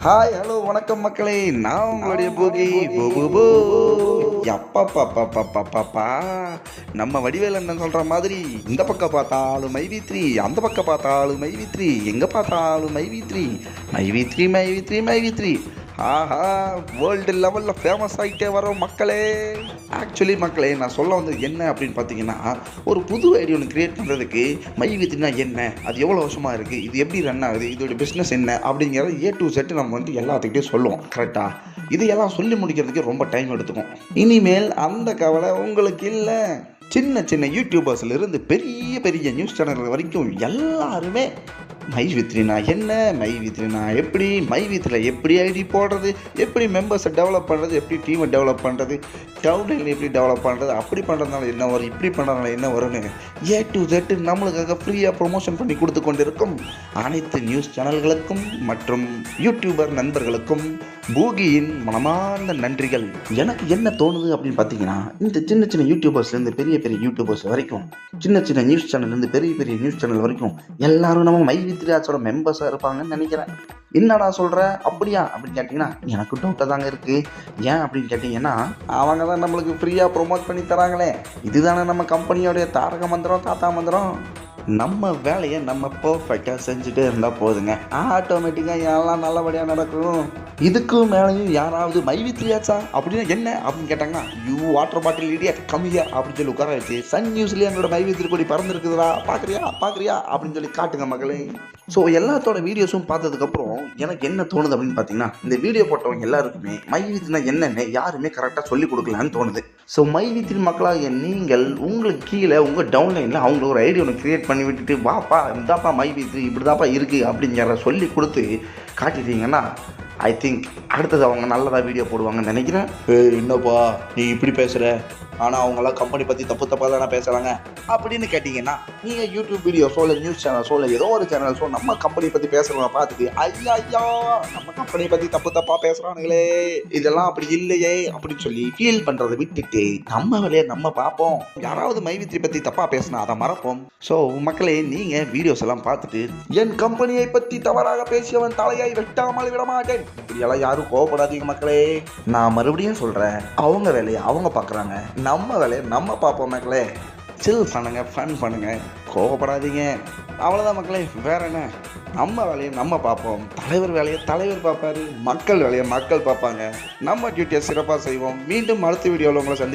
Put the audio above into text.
Hi hello வணக்கம் மக்களே, நான் உங்களுடைய போகி பூபு. எப்பப்பா நம்ம வடிவேல் என்ன சொல்ற மாதிரி இந்த பக்கம் பார்த்தாலும் மைவி3, அந்த பக்கம் பார்த்தாலும் மைவி3, எங்க பார்த்தாலும் மைவி3, மைவி3, மைவி3, மைவி3. ஆஹா, வேர்ல்டு லெவலில் ஃபேமஸ் ஆகிட்டே வரோம் மக்களே. ஆக்சுவலி மக்களே, நான் சொல்ல வந்தது என்ன அப்படின்னு பார்த்தீங்கன்னா, ஒரு புது ஐடியா ஒன்று க்ரியேட் பண்ணுறதுக்கு மைவி3னா என்ன, அது எவ்வளோ வருஷமாக இருக்குது, இது எப்படி ரன் ஆகுது, இதோட பிஸ்னஸ் என்ன அப்படிங்கிறத A to Z நம்ம வந்து எல்லாத்துக்கிட்டையும் சொல்லுவோம். கரெக்டாக இதையெல்லாம் சொல்லி முடிக்கிறதுக்கு ரொம்ப டைம் எடுத்துக்கும். இனிமேல் அந்த கவலை உங்களுக்கு இல்லை. சின்ன சின்ன யூடியூபர்ஸ்லேருந்து பெரிய பெரிய நியூஸ் சேனல் வரைக்கும் எல்லாருமே மைவி3னா என்ன, மைவி3னா எப்படி, மைவி3ல எப்படி ஐடி போடுறது, எப்படி மெம்பர்ஸை டெவலப் பண்ணுறது, எப்படி டீமை டெவலப் பண்ணுறது, டவுன்லைன் எப்படி டெவலப் பண்ணுறது, அப்படி பண்ணுறதுனால என்ன வரும், இப்படி பண்ணுறதுனால என்ன வரும்னு A to Z நம்மளுக்காக ஃப்ரீயாக ப்ரொமோஷன் பண்ணி கொடுத்து கொண்டிருக்கும் அனைத்து நியூஸ் சேனல்களுக்கும் மற்றும் யூடியூபர் நண்பர்களுக்கும் பூகியின் மனமார்ந்த நன்றிகள். எனக்கு என்ன தோணுது அப்படின்னு பார்த்தீங்கன்னா, இந்த சின்ன சின்ன யூடியூபர்ஸ்லேருந்து பெரிய பெரிய யூடியூபர்ஸ் வரைக்கும், சின்ன சின்ன நியூஸ் சேனல்லேருந்து பெரிய பெரிய நியூஸ் சேனல் வரைக்கும் எல்லாரும் நம்ம மைவி3 ஆட்ஸோட மெம்பர்ஸாக இருப்பாங்கன்னு நினைக்கிறேன். என்னடா சொல்கிற, அப்படியா அப்படின்னு கேட்டிங்கன்னா எனக்கு டவுட்டாக தாங்க இருக்குது. ஏன் அப்படின்னு கேட்டிங்கன்னா, அவங்க தான் நம்மளுக்கு ஃப்ரீயாக ப்ரொமோட் பண்ணி தராங்களே. இதுதானே நம்ம கம்பெனியோடைய தாரக மந்திரம், தாத்தா மந்திரம். நம்ம வேலையை நம்ம பர்ஃபெக்டாக செஞ்சுட்டே இருந்தால் போதுங்க, ஆட்டோமேட்டிக்காக எல்லாம் நல்லபடியாக நடக்கும். இதுக்கும் மேலேயும் யாராவது மைவி3 ஆச்சா அப்படின்னா என்ன அப்படின்னு கேட்டாங்கன்னா, யூ வாட்டர் பாட்டில் இடியா கம்மியா அப்படின்னு சொல்லி உட்கார வச்சு சன் நியூஸ்லேயே எங்களோட மைவி3 கொடி பறந்துருக்குதுடா, பார்க்குறியா அப்படின்னு சொல்லி காட்டுங்க மக்களே. ஸோ எல்லாத்தோட வீடியோஸும் பார்த்ததுக்கப்புறம் எனக்கு என்ன தோணுது அப்படின்னு பார்த்தீங்கன்னா, இந்த வீடியோ போட்டவங்க எல்லாருக்குமே மைவி3னா என்னென்னு யாருமே கரெக்டாக சொல்லி கொடுக்கலான்னு தோணுது. ஸோ மைவி3 மக்களாக நீங்கள் உங்களுக்கு கீழே உங்கள் டவுன்லைனில் அவங்க ஒரு ஐடியா ஒன்று க்ரியேட் பண்ணி விட்டுட்டு, வாப்பா இந்தாப்பா மைவி3 இப்படி தாப்பா இருக்குது அப்படிங்கிற சொல்லி கொடுத்து காட்டிட்டீங்கன்னா, ஐ திங்க் அடுத்தது அவங்க நல்லதாக வீடியோ போடுவாங்கன்னு நினைக்கிறேன். என்னப்பா நீ இப்படி பேசுகிற, ஆனால் அவங்களாம் கம்பெனி பற்றி தப்பு தப்பாக தானே பேசுகிறாங்க அப்படின்னு கேட்டிங்கன்னா, நீங்கள் யூடியூப் வீடியோஸோ இல்லை நியூஸ் சேனல்ஸோ இல்லை ஏதோ ஒரு சேனல்ஸோ நம்ம கம்பெனி பற்றி பேசுகிறவங்க பார்த்துட்டு, ஐயா நம்ம கம்பெனி பற்றி தப்பு தப்பாக பேசுகிறானுங்களே, இதெல்லாம் அப்படி இல்லையே அப்படின்னு சொல்லி ஃபீல் பண்ணுறதை விட்டுட்டு நம்ம வேலையை நம்ம பார்ப்போம். யாராவது மைவி3 பற்றி தப்பாக பேசினா அதை மறப்போம். ஸோ மக்களே, நீங்கள் வீடியோஸ் எல்லாம் பார்த்துட்டு என் கம்பெனியை பற்றி தவறாக பேசியவன் தலையை வெட்டாமல் விட மாட்டேன் இப்படியெல்லாம் யாரும் கோவப்படாதீங்க மக்களே. நான் மறுபடியும் சொல்கிறேன், அவங்க வேலையை அவங்க பார்க்குறாங்க, நம்ம வேலையை நம்ம பார்ப்போம் மக்களே. சில் பண்ணுங்க, ஃபன் பண்ணுங்க, கோவப்படாதீங்க, அவ்வளோதான் மக்களே. வேற என்ன, நம்ம வேலையை நம்ம பார்ப்போம், தலைவர் வேலையை தலைவர் பார்ப்பாரு, மக்கள் வேலையை மக்கள் பார்ப்பாங்க. நம்ம டியூட்டியை சிறப்பாக செய்வோம். மீண்டும் அடுத்த வீடியோவில் உங்களை சந்திக்கிறேன்.